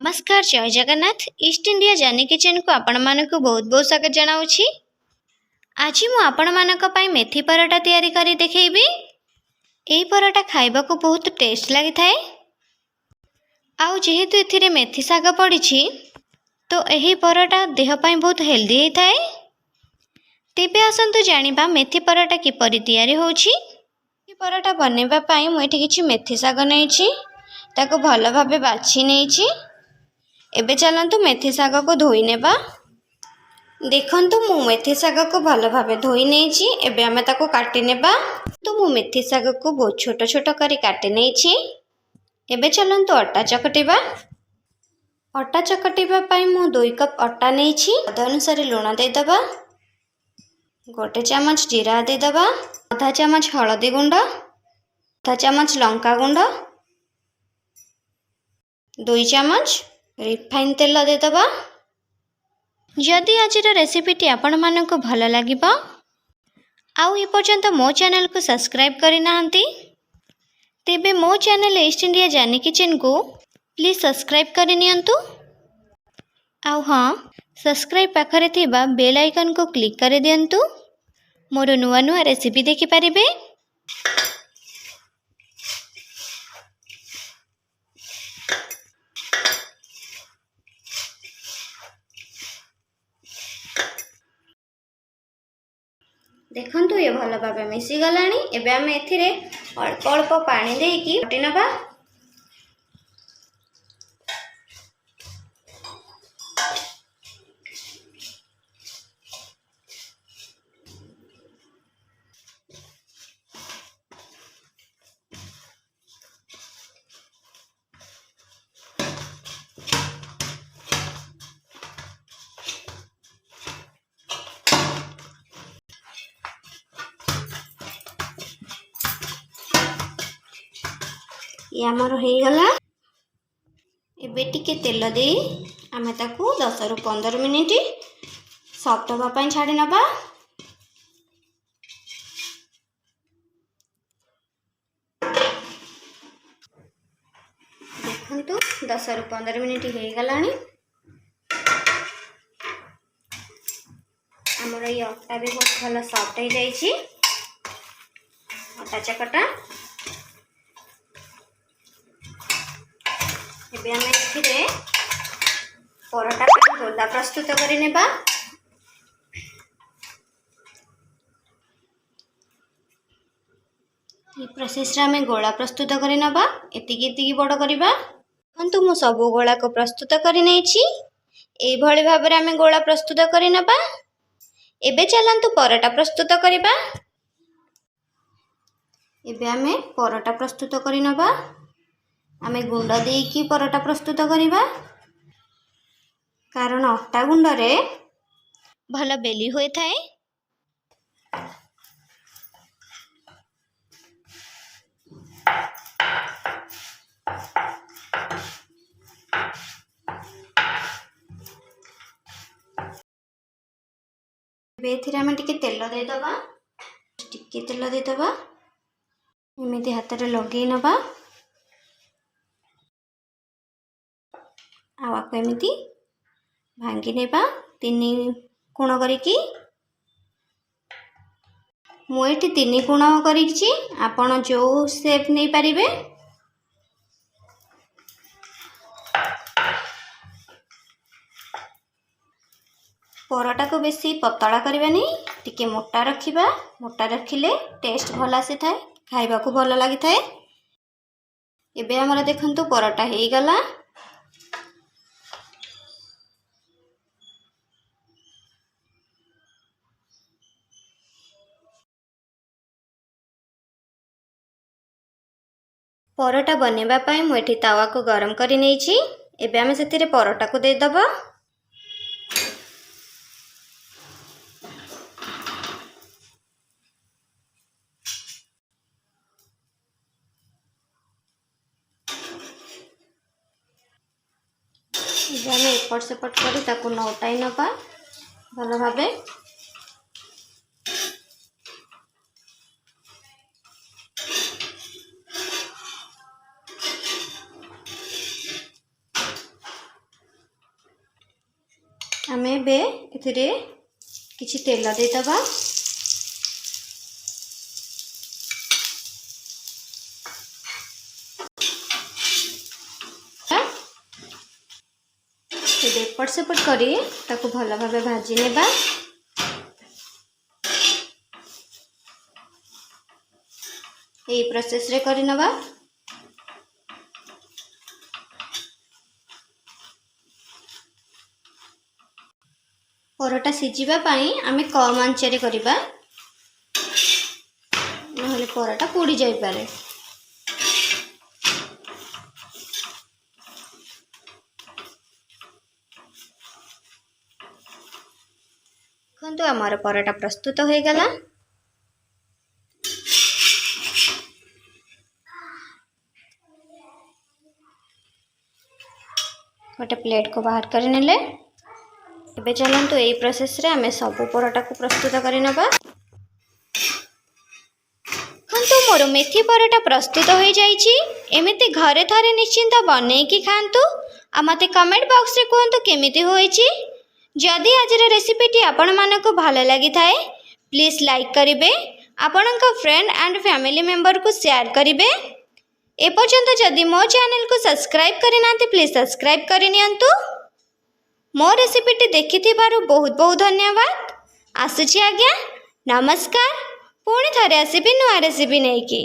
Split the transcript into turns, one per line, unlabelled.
नमस्कार जय Jagannath east India जानी किचन को आपण मानक बहुत बहुत स्वागत जनाऊँगी। आज मु आपण मानक पई मेथी पराठा तैयारी करी देखैबी। एही पराठा खाइबा को बहुत टेस्ट लगी थाए। आउ जेहेतु एथिरे मेथी साग पड़िछि तो एही पराठा देह पई बहुत हेल्दी होता है। तेबे आसंतु जानिबा मेथी पराठा किपरि तैयारी होछि। पराठा बनैबा पई मु एठी किछि मेथी साग नैछि, ताको भल भाबे बाछि नैछि। एबे चलंतु मेथी साग को धोई नेबा। देखंतु मु मेथी साग को भल भाबे धोई नैछि। एबे आमे ताको काटि नेबा। तो मु मेथी साग को बहुत छोट छोट करी काटि नैछि। एबे चलंतु अटा चकटिबा। अटा चकटिबा पई मु 2 कप अटा नैछि। स्वाद अनुसार लूण दे दबा। 1 चम्मच जीरा दे दबा। आधा चम्मच हळदी गुंड, आधा चम्मच लंका गुंड, 2 चम्मच रिफाइन तेल दे दबा। जदि आजिर रेसिपीटी आपण मानक भल लागिबा आउ ए पर्यंत मो चैनल को सब्सक्राइब करि नाहंती तेबे मो चैनल ईस्ट इंडिया जानी किचन को प्लीज सब्सक्राइब करि नियंतु। आउ हाँ, सब्सक्राइब पाखरे थिबा बेल आइकन को क्लिक कर दियंतु। मोर नुआ नुआ रेसिपी देखि पारिबे। देखंतु ये भल भाबे मिसी गलानी। एबे आमे एथिरे अल्प अल्प पानी देकी घोटी नबा। ये आमर हो गला। एबे टिके तेल दे आमे ताकू 10 रु 15 मिनिट सॉफ्ट होबा पई छाडी नबा। देखंतु 10 रु 15 मिनिट हो गलानी। आमर ये अटा भी बहुत भल सॉफ्ट हो जाइछि। अटा चकटा एबे आमे एथिरे पराठा पे गोला प्रस्तुत करि नेबा। ये प्रोसेस रे आमे गोला प्रस्तुत करि नबा। एतिकी बड़ करिबा। हन्तु मु सब गोला को प्रस्तुत करि नैछि। एई भଳି भाबरे आमे गोला प्रस्तुत करि नबा। एबे चलंतु पराठा प्रस्तुत करिबा। एबे आमे पराठा प्रस्तुत करि नबा। आमे गुंड देकी पराठा प्रस्तुत करिबा, कारण अटा गुंड रे भल बेली होय थाए। एबे एथिरे आमे टिके तेल दे दबा। टिके तेल दे दबा। एमिति हाथ रे लगे नबा। आवाको एमिति भांगी नेबा 3 कोण करिकी। मु एठी 3 कोण करिछि। आपण जो शेप नै पारिबे। पराठा को बेसी पतला करबानी, टिके मोटा रखिबा। मोटा रखिले टेस्ट भल आसी थाए, खाइबा को भल लागि थाए। एबे हमरा देखंतु पराठा हेई गला। पराठा बनेबा पई मु एठी तावा को गरम करि नैछि। एबे आमे सेतिरे पराठा को दे दबा। एबे आमे एपट सेपट करी ताको नौटाई नबा भल भाबे। आमे बे एथिरे किछि तेल देदबा। एपट सेपट करी ताकू भल भाबे भाजी नेबा। एई प्रोसेस रे करी नबा। परोटा सिझिबा पाई आमे कम आंच रे करिबा, नहले परोटा पोड़ी जाई पारे। देखंतु आमर परोटा प्रस्तुत हो गला। गोटे प्लेट को बाहर कर नेले। एबे चलंतु एई प्रोसेस रे आमे सब परोटा को प्रस्तुत करि नबा। देखंतु मोर मेथी परोटा प्रस्तुत हो जाइछि। एमिति घरे थारे निश्चिंत बनै कि खांतु। आ मते कमेंट बॉक्स रे कहंतु केमिति होइछि। जदि आजर रेसिपीटी आपण मानकु भलो लागि थाए प्लीज लाइक करिवे, आपणक फ्रेंड एंड फैमिली मेंबर को शेयर करिवे। एपर्यंत जदि मो चैनल को सब्सक्राइब करिनांती प्लीज सब्सक्राइब करिनियंतु। मो रेसिपीटी देखिथिबारु बहुत बहुत धन्यवाद। आसुछि आज्ञा, नमस्कार। पुणी थरे आसीबि नुआ रेसिपी नेकी।